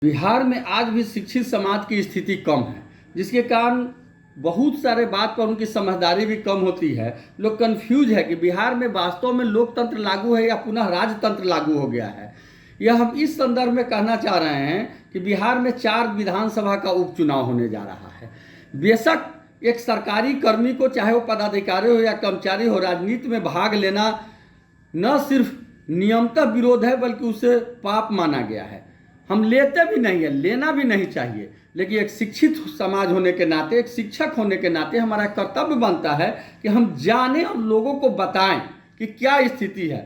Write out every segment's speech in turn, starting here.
बिहार में आज भी शिक्षित समाज की स्थिति कम है, जिसके कारण बहुत सारे बात पर उनकी समझदारी भी कम होती है। लोग कंफ्यूज है कि बिहार में वास्तव में लोकतंत्र लागू है या पुनः राजतंत्र लागू हो गया है। यह हम इस संदर्भ में कहना चाह रहे हैं कि बिहार में 4 विधानसभा का उपचुनाव होने जा रहा है। बेशक एक सरकारी कर्मी को, चाहे वो पदाधिकारी हो या कर्मचारी हो, राजनीति में भाग लेना न सिर्फ नियमतः विरोध है बल्कि उसे पाप माना गया है। हम लेते भी नहीं है, लेना भी नहीं चाहिए, लेकिन एक शिक्षित समाज होने के नाते, एक शिक्षक होने के नाते हमारा कर्तव्य बनता है कि हम जानें और लोगों को बताएं कि क्या स्थिति है।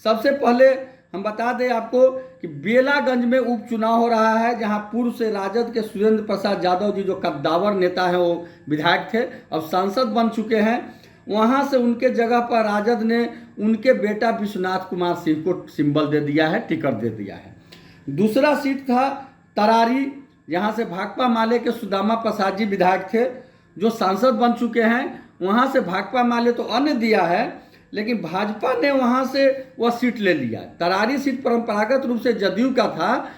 सबसे पहले हम बता दें आपको कि बेलागंज में उपचुनाव हो रहा है, जहां पूर्व से राजद के सुरेंद्र प्रसाद यादव जी, जो कद्दावर नेता हैं, वो विधायक थे, अब सांसद बन चुके हैं। वहां से उनके जगह पर राजद ने उनके बेटा विश्वनाथ कुमार सिंह को सिंबल दे दिया है, टिकट दे दिया है। दूसरा सीट था तरारी, यहाँ से भाकपा माले के सुदामा प्रसाद जी विधायक थे, जो सांसद बन चुके हैं। वहाँ से भाकपा माले तो अन्य दिया है, लेकिन भाजपा ने वहाँ से वह सीट ले लिया। तरारी सीट परंपरागत रूप से जदयू का था,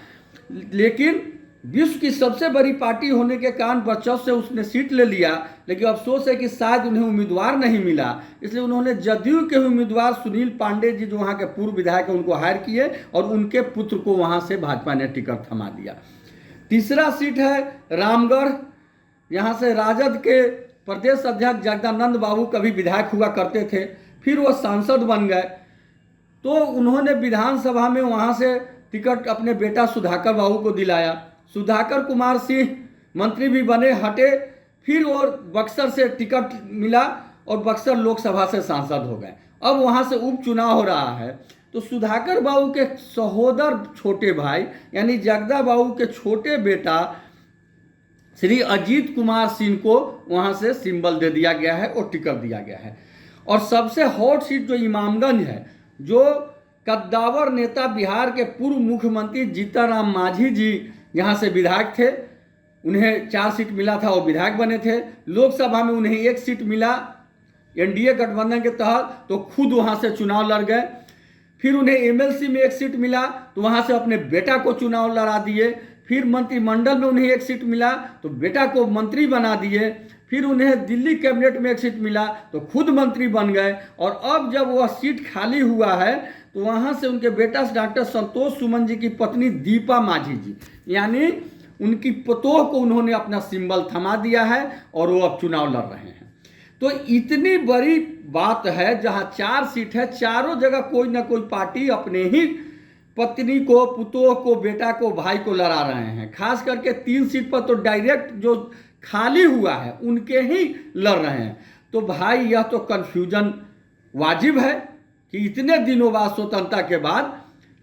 लेकिन विश्व की सबसे बड़ी पार्टी होने के कारण वर्चस्व से उसने सीट ले लिया। लेकिन अफसोस है कि शायद उन्हें उम्मीदवार नहीं मिला, इसलिए उन्होंने जदयू के उम्मीदवार सुनील पांडे जी, जो वहाँ के पूर्व विधायक हैं, उनको हायर किए और उनके पुत्र को वहाँ से भाजपा ने टिकट थमा दिया। तीसरा सीट है रामगढ़, यहाँ से राजद के प्रदेश अध्यक्ष जगदानंद बाबू कभी विधायक हुआ करते थे, फिर वो सांसद बन गए, तो उन्होंने विधानसभा में वहाँ से टिकट अपने बेटा सुधाकर बाबू को दिलाया। सुधाकर कुमार सिंह मंत्री भी बने, हटे, फिर और बक्सर से टिकट मिला और बक्सर लोकसभा से सांसद हो गए। अब वहाँ से उपचुनाव हो रहा है, तो सुधाकर बाबू के सहोदर छोटे भाई यानी जगदा बाबू के छोटे बेटा श्री अजीत कुमार सिंह को वहाँ से सिंबल दे दिया गया है और टिकट दिया गया है। और सबसे हॉट सीट जो इमामगंज है, जो कद्दावर नेता बिहार के पूर्व मुख्यमंत्री जीतनराम मांझी जी यहाँ से विधायक थे, उन्हें 4 सीट मिला था, वो विधायक बने थे। लोकसभा में उन्हें 1 सीट मिला एनडीए गठबंधन के तहत, तो खुद वहाँ से चुनाव लड़ गए। फिर उन्हें एमएलसी में 1 सीट मिला, तो वहाँ से अपने बेटा को चुनाव लड़ा दिए। फिर मंत्रिमंडल में उन्हें 1 सीट मिला, तो बेटा को मंत्री बना दिए। फिर उन्हें दिल्ली कैबिनेट में 1 सीट मिला, तो खुद मंत्री बन गए। और अब जब वह सीट खाली हुआ है, तो वहाँ से उनके बेटा डॉक्टर संतोष सुमन जी की पत्नी दीपा मांझी जी, यानी उनकी पतोह को उन्होंने अपना सिंबल थमा दिया है और वो अब चुनाव लड़ रहे हैं। तो इतनी बड़ी बात है, जहाँ 4 सीट है, चारों जगह कोई ना कोई पार्टी अपने ही पत्नी को, पुतोह को, बेटा को, भाई को लड़ा रहे हैं। खास करके 3 सीट पर तो डायरेक्ट जो खाली हुआ है उनके ही लड़ रहे हैं। तो भाई, यह तो कन्फ्यूजन वाजिब है कि इतने दिनों बाद, स्वतंत्रता के बाद,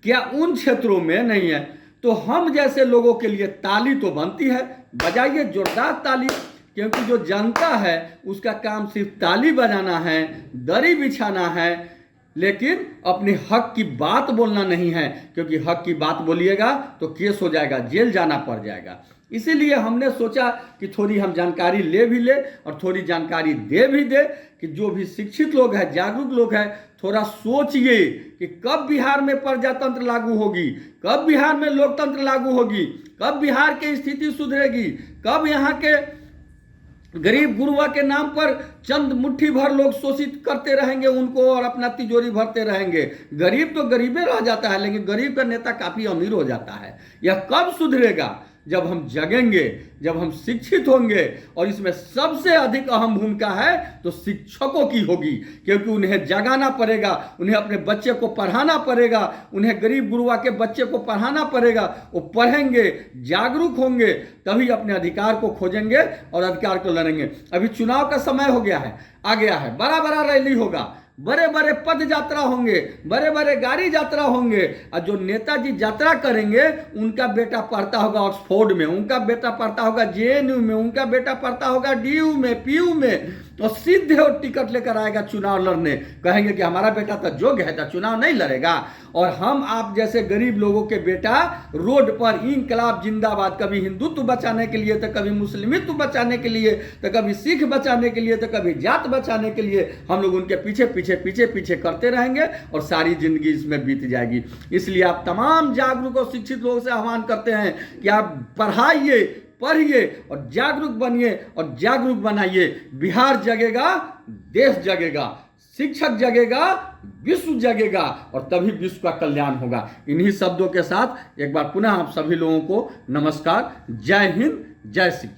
क्या उन क्षेत्रों में नहीं है? तो हम जैसे लोगों के लिए ताली तो बनती है, बजाइए जोरदार ताली, क्योंकि जो जनता है उसका काम सिर्फ ताली बजाना है, दरी बिछाना है, लेकिन अपने हक की बात बोलना नहीं है, क्योंकि हक की बात बोलिएगा तो केस हो जाएगा, जेल जाना पड़ जाएगा। इसीलिए हमने सोचा कि थोड़ी हम जानकारी ले भी ले और थोड़ी जानकारी दे भी दे कि जो भी शिक्षित लोग हैं, जागरूक लोग हैं, थोड़ा सोचिए कि कब बिहार में प्रजातंत्र लागू होगी, कब बिहार में लोकतंत्र लागू होगी, कब बिहार की स्थिति सुधरेगी, कब यहाँ के गरीब गुरुआ के नाम पर चंद मुट्ठी भर लोग शोषित करते रहेंगे उनको और अपना तिजोरी भरते रहेंगे। गरीब तो गरीबे रह जाता है, लेकिन गरीब का नेता काफी अमीर हो जाता है। यह कब सुधरेगा? जब हम जगेंगे, जब हम शिक्षित होंगे। और इसमें सबसे अधिक अहम भूमिका है तो शिक्षकों की होगी, क्योंकि उन्हें जगाना पड़ेगा, उन्हें अपने बच्चे को पढ़ाना पड़ेगा, उन्हें गरीब गुरुआ के बच्चे को पढ़ाना पड़ेगा। वो पढ़ेंगे, जागरूक होंगे, तभी अपने अधिकार को खोजेंगे और अधिकार को लड़ेंगे। अभी चुनाव का समय हो गया है, आ गया है, बड़ा बड़ा रैली होगा, बड़े बड़े पद यात्रा होंगे, बड़े बड़े गाड़ी यात्रा होंगे। और जो नेताजी यात्रा करेंगे, उनका बेटा पढ़ता होगा ऑक्सफोर्ड में, उनका बेटा पढ़ता होगा जेएनयू में, उनका बेटा पढ़ता होगा डीयू में, पीयू में। तो सीधे वो टिकट लेकर आएगा चुनाव लड़ने, कहेंगे कि हमारा बेटा तो योग्य है, तो चुनाव नहीं लड़ेगा। और हम आप जैसे गरीब लोगों के बेटा रोड पर इंकलाब जिंदाबाद, कभी हिंदुत्व बचाने के लिए, तो कभी मुस्लिमित्व बचाने के लिए, तो कभी सिख बचाने के लिए, तो कभी जात बचाने के लिए हम लोग उनके पीछे पीछे पीछे पीछे करते रहेंगे और सारी जिंदगी इसमें बीत जाएगी। इसलिए आप तमाम जागरूक और शिक्षित लोगों से आह्वान करते हैं कि आप पढ़ाइए, पढ़िए और जागरूक बनिए और जागरूक बनाइए। बिहार जगेगा, देश जगेगा, शिक्षक जगेगा, विश्व जगेगा और तभी विश्व का कल्याण होगा। इन्हीं शब्दों के साथ एक बार पुनः आप सभी लोगों को नमस्कार। जय हिंद, जय शिक्षक।